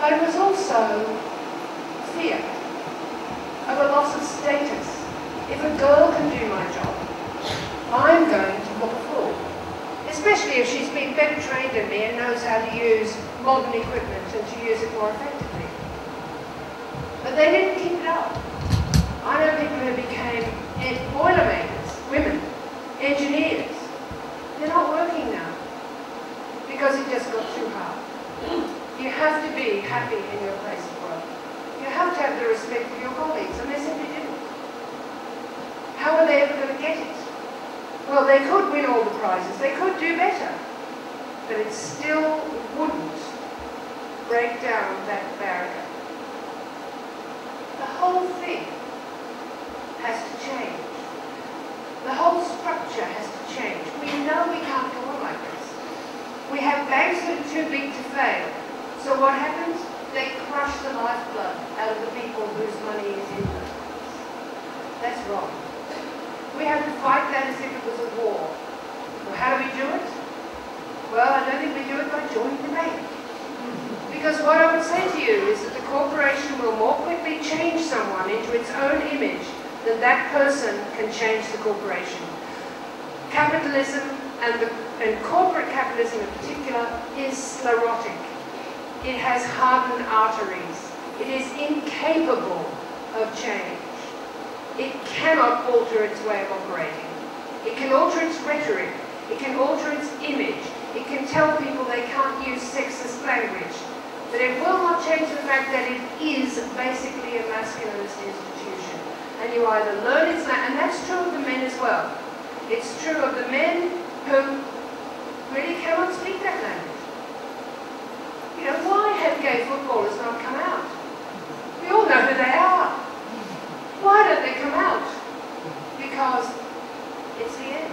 But it was also fear of a loss of status. If a girl can do my job, I'm going to look a fool. Especially if she's been better trained than me and knows how to use modern equipment and to use it more effectively. But they didn't keep it up. I know people who became boilermakers, women, engineers. They're not working now because it just got too hard. You have to be happy in your place of work. You have to have the respect for your colleagues, and they simply didn't. How are they ever going to get it? Well, they could win all the prizes, they could do better, but it still wouldn't break down that barrier. The whole thing has to change. The whole structure has to change. We know we can't go on like this. We have banks that are too big to fail. So what happens? They crush the lifeblood out of the people whose money is in them. That's wrong. We have to fight that as if it was a war. Well, how do we do it? Well, I don't think we do it by joining the bank. Because what I would say to you is that the corporation will more quickly change someone into its own image than that person can change the corporation. Capitalism, and corporate capitalism in particular, is sclerotic. It has hardened arteries. It is incapable of change. It cannot alter its way of operating. It can alter its rhetoric. It can alter its image. It can tell people they can't use sexist language. But it will not change the fact that it is basically a masculinist institution. And you either learn its language, and that's true of the men as well. It's true of the men who really cannot speak that language. You know, why have gay footballers not come out? We all know who they are. Why don't they come out? Because it's the end.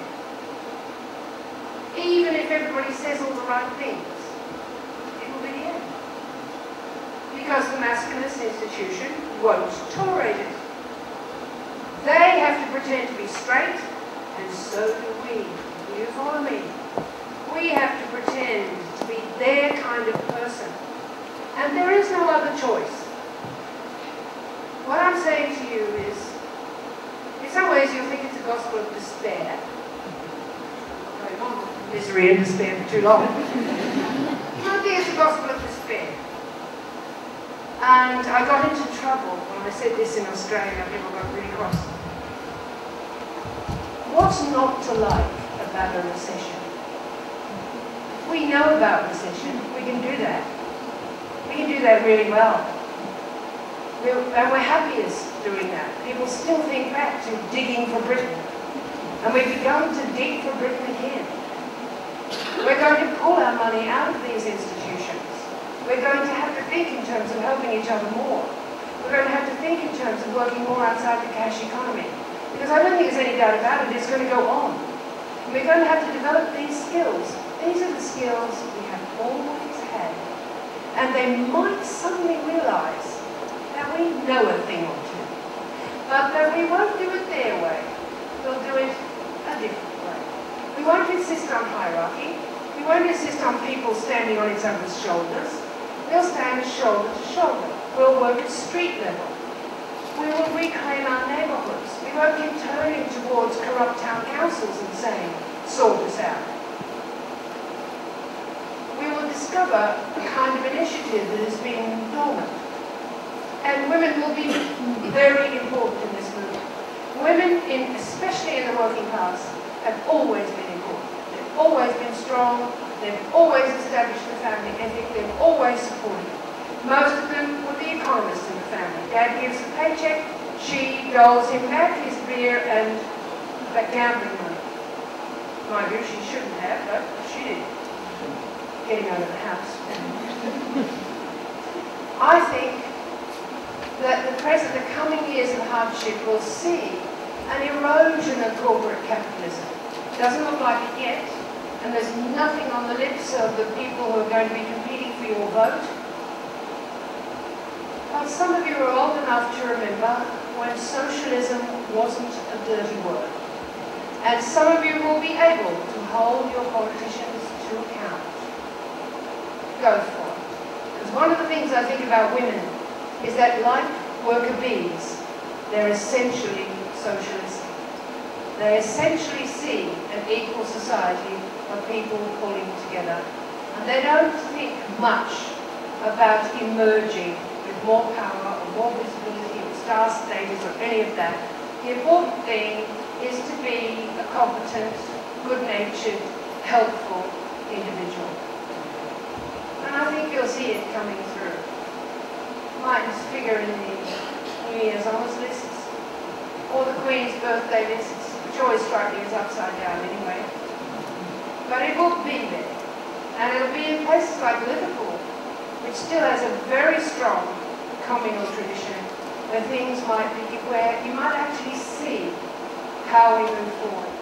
Even if everybody says all the right things, it will be the end. Because the masculinist institution won't tolerate it. They have to pretend to be straight, and so do we. Do you follow me? We have to pretend to be their kind of person. And there is no other choice. What I'm saying to you is, in some ways you'll think it's a gospel of despair. Going on with misery and despair for too long. You might think it's a gospel of despair. And I got into trouble when I said this in Australia. People got really cross. What's not to like about a recession? We know about recession. We can do that. We can do that really well. And we're happiest doing that. People still think back to digging for Britain. And we've begun to dig for Britain again. We're going to pull our money out of these institutions. We're going to have to think in terms of helping each other more. We're going to have to think in terms of working more outside the cash economy. Because I don't think there's any doubt about it, it's going to go on. And we're going to have to develop these skills. These are the skills we have always had. And they might suddenly realise that we know a thing or two. But that we won't do it their way. We'll do it a different way. We won't insist on hierarchy. We won't insist on people standing on each other's shoulders. We'll stand shoulder to shoulder. We'll work at street level. We will reclaim our neighbourhoods. We won't keep turning towards corrupt town councils and saying, sort us out. We will discover a kind of initiative that has been dormant. And women will be very important in this movement. Women, especially in the working class, have always been important. They've always been strong. They've always established the family ethic. They've always supported it. Most of them were the economists in the family. Dad gives the paycheck, she doles him back his beer and that gambling money. Mind you, she shouldn't have, but she did. Getting out of the house. I think that the coming years of hardship will see an erosion of corporate capitalism. Doesn't look like it yet, and there's nothing on the lips of the people who are going to be competing for your vote. But some of you are old enough to remember when socialism wasn't a dirty word. And some of you will be able to hold your politicians to account. Go for it. Because one of the things I think about women is that, like worker bees, they're essentially socialist. They essentially see an equal society of people pulling together. And they don't think much about emerging with more power or more visibility or star status or any of that. The important thing is to be a competent, good-natured, helpful individual. And I think you'll see it coming through. Might figure in the New Year's honours lists or the Queen's birthday lists, which always strike me as upside down anyway. But it will be there. And it'll be in places like Liverpool, which still has a very strong communal tradition, where things might be, where you might actually see how we move forward.